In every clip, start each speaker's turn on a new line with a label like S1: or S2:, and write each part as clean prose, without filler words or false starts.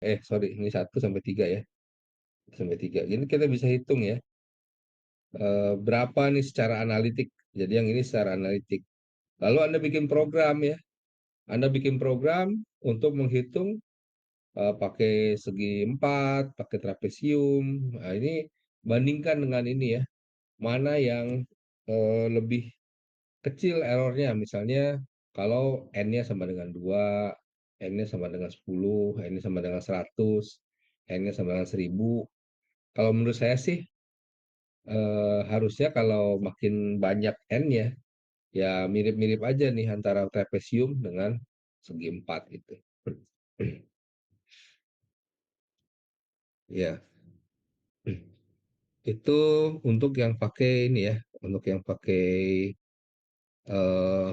S1: Sorry, ini 1 sampai 3 ya. 1 sampai 3. Ini kita bisa hitung ya, berapa nih secara analitik. Jadi yang ini secara analitik. Lalu Anda bikin program ya. Anda bikin program untuk menghitung pakai segi 4, pakai trapesium. Nah, ini bandingkan dengan ini ya, mana yang lebih kecil errornya. Misalnya kalau n-nya sama dengan 2, n-nya sama dengan 10, n-nya sama dengan 100, n-nya sama dengan 1000. Kalau menurut saya sih harusnya kalau makin banyak n-nya, ya mirip-mirip aja nih antara trapesium dengan segi 4 gitu. Ya, itu untuk yang pakai ini ya, untuk yang pakai eh,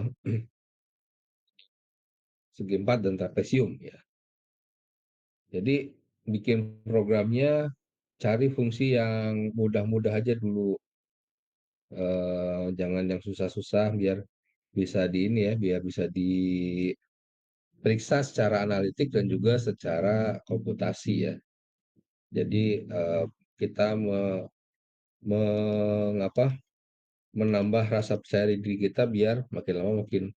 S1: segi 4 dan trapesium ya. Jadi bikin programnya, cari fungsi yang mudah-mudah aja dulu, jangan yang susah-susah, biar bisa di ini ya, biar bisa diperiksa secara analitik dan juga secara komputasi ya. Jadi kita mengapa menambah rasa percaya diri kita biar makin lama makin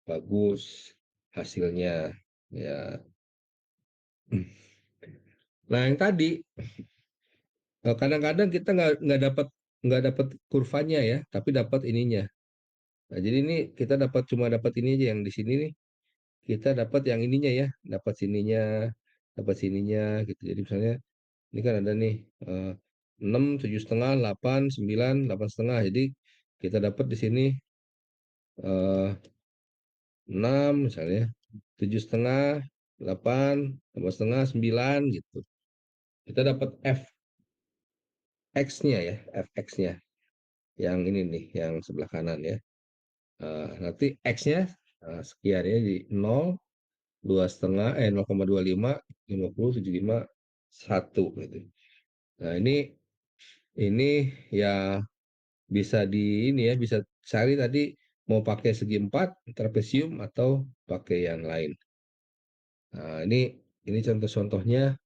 S1: bagus hasilnya ya. Nah yang tadi kadang-kadang kita nggak dapat kurvanya ya, tapi dapat ininya. Nah, jadi ini kita cuma dapat ini aja yang di sini nih, kita dapat yang ininya ya, dapat sininya gitu. Jadi misalnya ini kan ada nih 6, 7,5, 8, 9, 8,5. Jadi kita dapat di sini 6 misalnya, 7,5, 8, 8,5, 9 gitu. Kita dapat fx-nya ya, fx-nya. Yang ini nih, yang sebelah kanan ya. Nanti X-nya sekian ya, di 0, 2,5, 0,25, 50, 75, 1 gitu. Nah, ini ya bisa di ini ya, bisa cari tadi mau pakai segi 4 trapesium atau pakai yang lain. Nah, ini contoh-contohnya,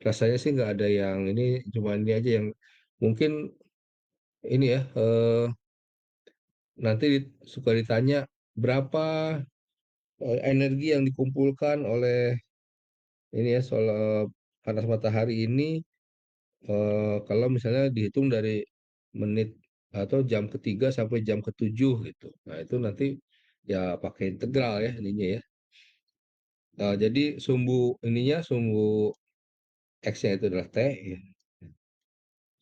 S1: rasanya sih nggak ada yang ini, cuma ini aja yang mungkin ini ya, nanti suka ditanya berapa energi yang dikumpulkan oleh ini ya, soal panas matahari ini, kalau misalnya dihitung dari menit atau jam ketiga sampai jam ketujuh gitu. Nah itu nanti ya pakai integral ya ininya ya. Jadi sumbu X-nya itu adalah T ya.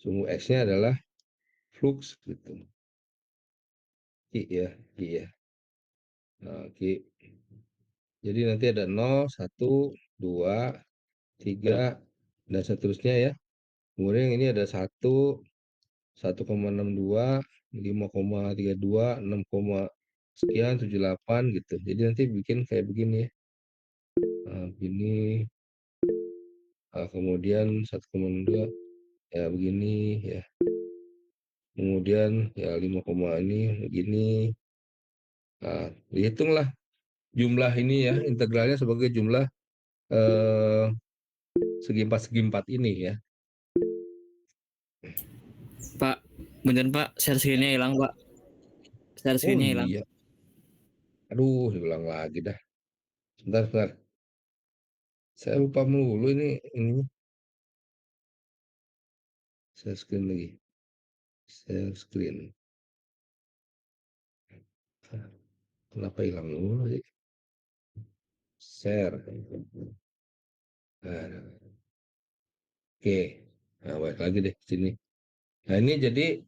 S1: Sumbu X-nya adalah flux gitu. Q ya, Q ya. Nah, Q. Jadi nanti ada 0, 1, 2, 3, dan seterusnya ya. Kemudian ini ada 1,62, 5,32, 6, sekian, 78 gitu. Jadi nanti bikin kayak begini ya. Begini, kemudian 1,2 ya begini ya. Kemudian ya 5, ini begini. Dihitunglah jumlah ini ya, integralnya sebagai jumlah eh, segi empat ini ya.
S2: Pak, bener Pak, share screen-nya hilang Pak. Share
S1: Oh
S2: screen-nya hilang.
S1: iya, aduh diulang lagi dah. Sebentar, sebentar. Saya lupa mulu ini. Share screen lagi. Share screen. Kenapa hilang mulu sih? Share. Nah, oke. Nah, balik lagi deh sini. Nah, ini jadi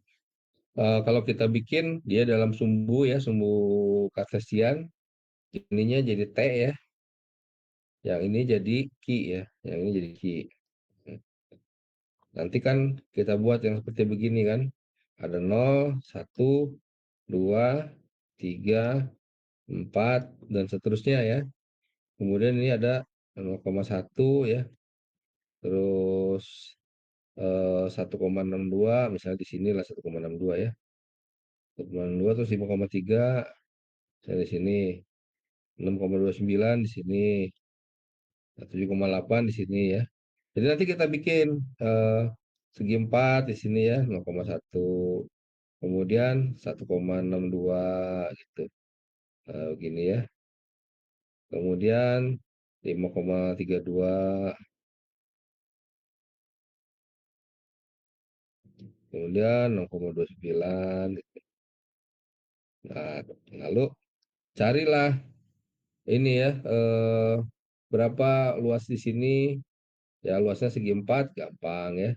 S1: kalau kita bikin dia dalam sumbu ya, sumbu kartesian, ininya jadi T ya, yang ini jadi Q ya, yang ini jadi Q. Nanti kan kita buat yang seperti begini kan, ada 0, 1, 2, 3, 4, dan seterusnya ya. Kemudian ini ada 0,1 ya, terus 1,62, misalnya di sini lah 1,62 ya. 1,62 terus 5,3 misalnya di sini, 6,29 di sini. Nah, 7,8 di sini ya. Jadi nanti kita bikin eh, segi 4 di sini ya, 0,1. Kemudian 1,62 gitu. Gini ya. Kemudian 5,32, kemudian 0,29. Nah, lalu carilah ini ya, berapa luas di sini. Ya luasnya segi 4 gampang ya.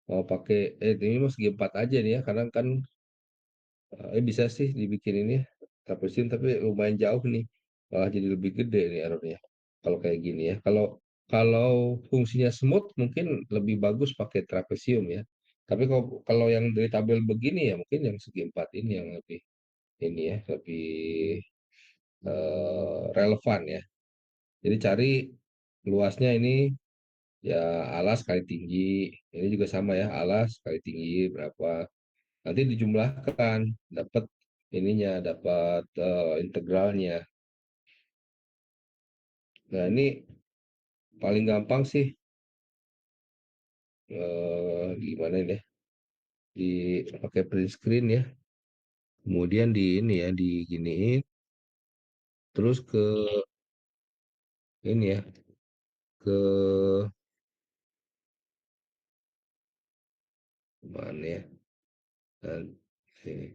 S1: Mau pakai ini mau segi 4 aja nih ya, karena kan bisa sih dibikin ini ya, trapesium tapi lumayan jauh nih. Malah jadi lebih gede nih errornya. Kalau kayak gini ya. Kalau kalau fungsinya smooth mungkin lebih bagus pakai trapesium ya. Tapi kalau kalau yang dari tabel begini ya mungkin yang segi 4 ini yang lebih ini ya, lebih relevan ya. Jadi cari luasnya ini ya, alas kali tinggi. Ini juga sama ya, alas kali tinggi berapa. Nanti dijumlahkan, dapat ininya, dapat integralnya. Nah, ini paling gampang sih, gimana ini ya, pakai print screen ya. Kemudian di ini ya, diginiin, terus ke ini ya, ke mana ya, nah, ini,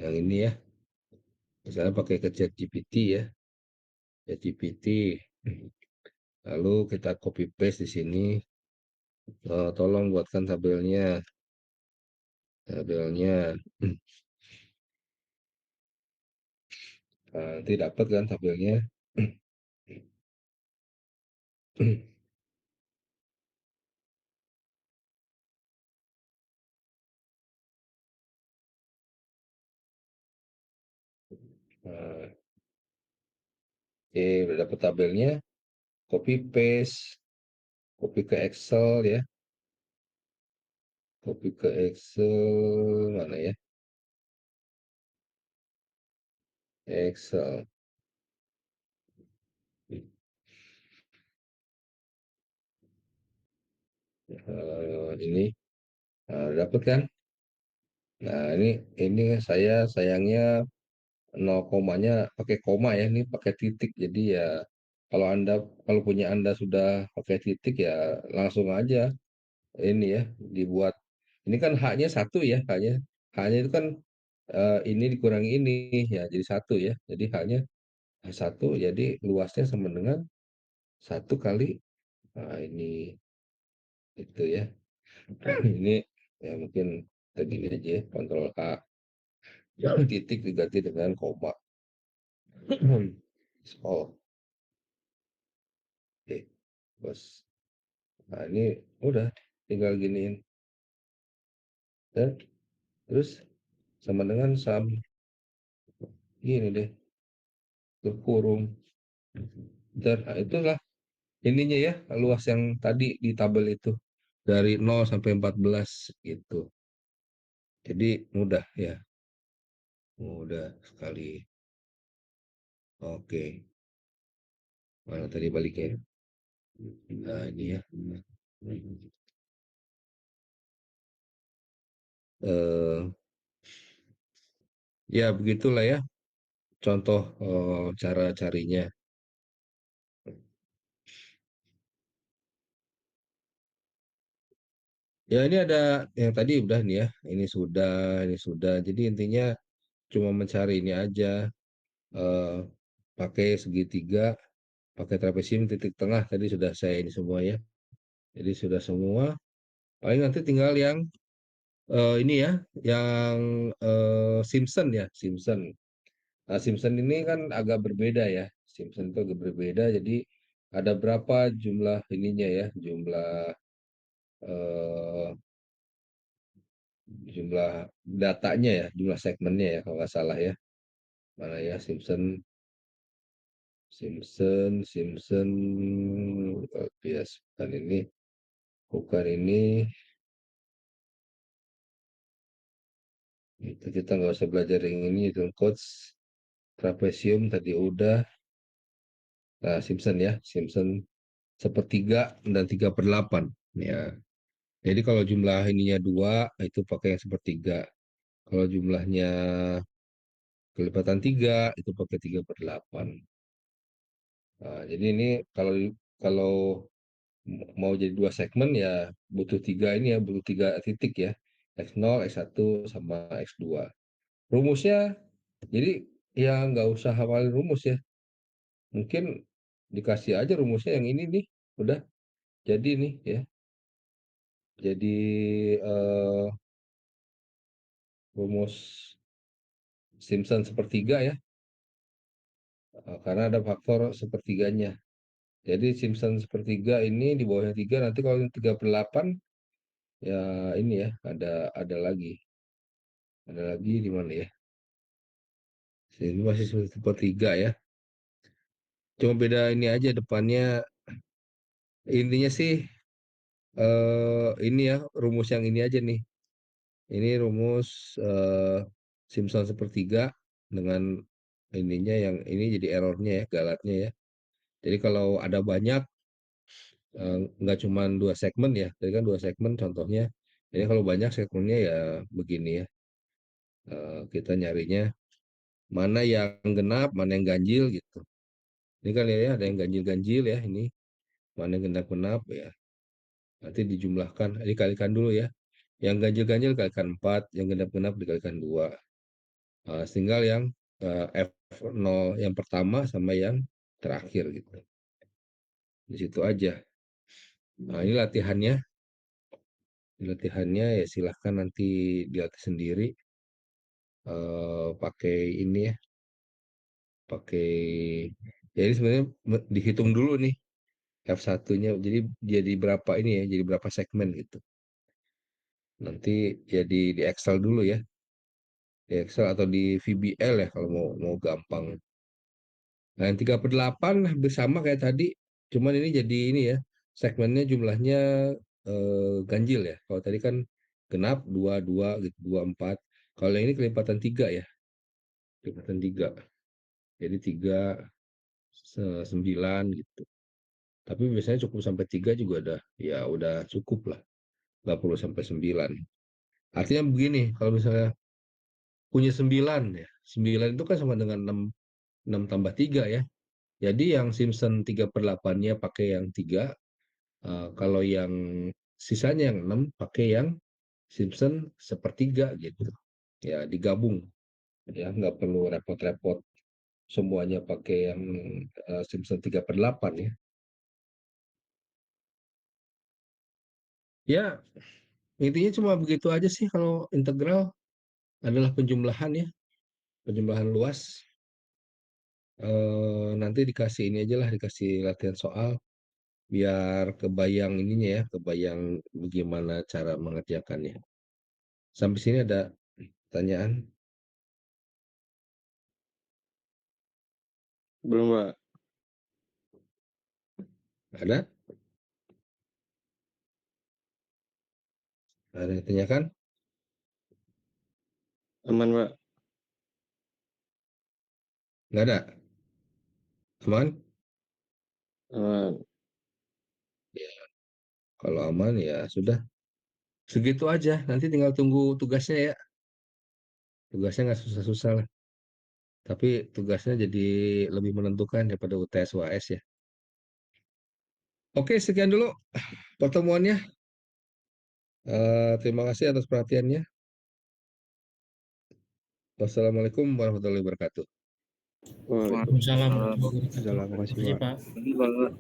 S1: yang ini ya, misalnya pakai ke ChatGPT ya, ChatGPT. Lalu kita copy paste di sini. Tolong buatkan tabelnya. Nanti dapat kan tabelnya. Nah, oke, udah dapat tabelnya. Copy paste, copy ke Excel ya, copy ke Excel mana ya? Excel. Ini dapat kan? Nah, ini saya sayangnya 0 komanya pakai koma ya, ini pakai titik. Jadi ya kalau Anda kalau punya Anda sudah pakai titik ya langsung aja ini ya dibuat. Ini kan haknya satu ya, haknya. Haknya itu kan ini dikurangi ini ya jadi satu ya. Jadi haknya satu, jadi luasnya sama dengan satu kali ini itu ya. Ini ya mungkin begini aja ya, kontrol H. Titik diganti dengan koma. Oh, oke, bos. Nah, ini udah tinggal giniin dan terus sama dengan gini deh, berkurung. Dan itulah ininya ya, luas yang tadi di tabel itu dari 0 sampai 14 gitu. Jadi mudah ya, mudah sekali. Oke, mana tadi baliknya? Nah, ini ya. Eh, ya begitulah ya contoh cara carinya. Ya ini ada yang tadi udah nih ya, ini sudah. Jadi intinya cuma mencari ini aja, eh, pakai segitiga, pakai trapesium titik tengah tadi sudah saya ini semua ya. Jadi sudah semua. Paling nanti tinggal yang ini ya, yang Simpson ya, Simpson. Nah, Simpson ini kan agak berbeda ya. Simpson itu agak berbeda. Jadi ada berapa jumlah ininya ya, eh, jumlah datanya ya, jumlah segmennya ya kalau nggak salah ya. Mana ya Simpson, Simpson, Simpson, bias bukan ini, itu kita nggak usah belajar yang ini itu coach trapesium tadi udah. Nah, Simpson ya, Simpson sepertiga dan 3/8. Ya. Jadi kalau jumlah ininya 2, itu pakai yang sepertiga. Kalau jumlahnya kelipatan 3, itu pakai 3/8. Nah, jadi ini kalau kalau mau jadi 2 segmen ya butuh 3 ini ya, butuh 3 titik ya. X0, X1 sama X2. Rumusnya jadi ya nggak usah hafalin rumus ya. Mungkin dikasih aja rumusnya yang ini nih. Udah jadi nih ya. Jadi eh, rumus Simpson sepertiga ya. Karena ada faktor sepertiganya. Jadi Simpson sepertiga ini di bawahnya 3, nanti kalau 3/8 ya ini ya ada lagi. Ada lagi di mana ya? Sini masih sepertiga ya. Cuma beda ini aja depannya. Intinya sih ini ya rumus yang ini aja nih. Ini rumus Simpson sepertiga dengan ininya yang ini jadi errornya ya, galatnya ya. Jadi kalau ada banyak nggak cuma 2 segmen ya, tadi kan 2 segmen contohnya. Jadi kalau banyak segmennya ya begini ya. Kita nyarinya mana yang genap, mana yang ganjil gitu. Ini kan ya ada yang ganjil-ganjil ya ini, mana yang genap-genap ya. Nanti dijumlahkan, dikalikan dulu ya. Yang ganjil-ganjil kalikan 4, yang genap-genap dikalikan 2. Tinggal yang F0 yang pertama sama yang terakhir gitu. Di situ aja. Nah, ini latihannya. Latihannya ya silahkan nanti dilatih sendiri. Pakai ini ya, pakai jadi sebenarnya dihitung dulu nih F1-nya. Jadi jadi berapa ini ya, jadi berapa segmen gitu. Nanti ya di Excel dulu ya. Di Excel atau di VBL ya kalau mau gampang. Nah, yang 3/8 hampir sama kayak tadi, cuman ini jadi ini ya, segmennya jumlahnya ganjil ya. Kalau tadi kan genap 2 2 gitu, 2 4. Kalau yang ini kelipatan 3 ya, kelipatan 3. Jadi 3 9 gitu. Tapi biasanya cukup sampai 3 juga udah cukup lah. Nggak perlu sampai 9. Artinya begini, kalau misalnya punya 9 ya, 9 itu kan sama dengan 6, 6 tambah 3 ya. Jadi yang Simpson 3/8-nya pakai yang 3, kalau yang sisanya yang 6 pakai yang Simpson sepertiga gitu. Ya digabung, ya nggak perlu repot-repot semuanya pakai yang Simpson 3/8 ya. Ya intinya cuma begitu aja sih kalau integral adalah penjumlahan ya, penjumlahan luas. Nanti dikasih ini aja lah, dikasih latihan soal biar kebayang ininya ya, kebayang bagaimana cara mengerjakannya. Sampai sini ada pertanyaan?
S3: Belum, Pak.
S1: Ada? Ada yang ditanyakan?
S3: Aman, Pak.
S1: Nggak ada? Aman?
S3: Aman.
S1: Ya, kalau aman ya sudah. Segitu aja. Nanti tinggal tunggu tugasnya ya. Tugasnya nggak susah-susah lah. Tapi tugasnya jadi lebih menentukan daripada UTS UAS ya. Oke, sekian dulu pertemuannya. Terima kasih atas perhatiannya. Wassalamualaikum warahmatullahi wabarakatuh.
S3: Waalaikumsalam.
S2: Waalaikumsalam warahmatullahi wabarakatuh.
S3: Waalaikumsalam.
S2: Terima
S3: Makasih,
S2: kasih,
S3: Pak.
S2: Pak.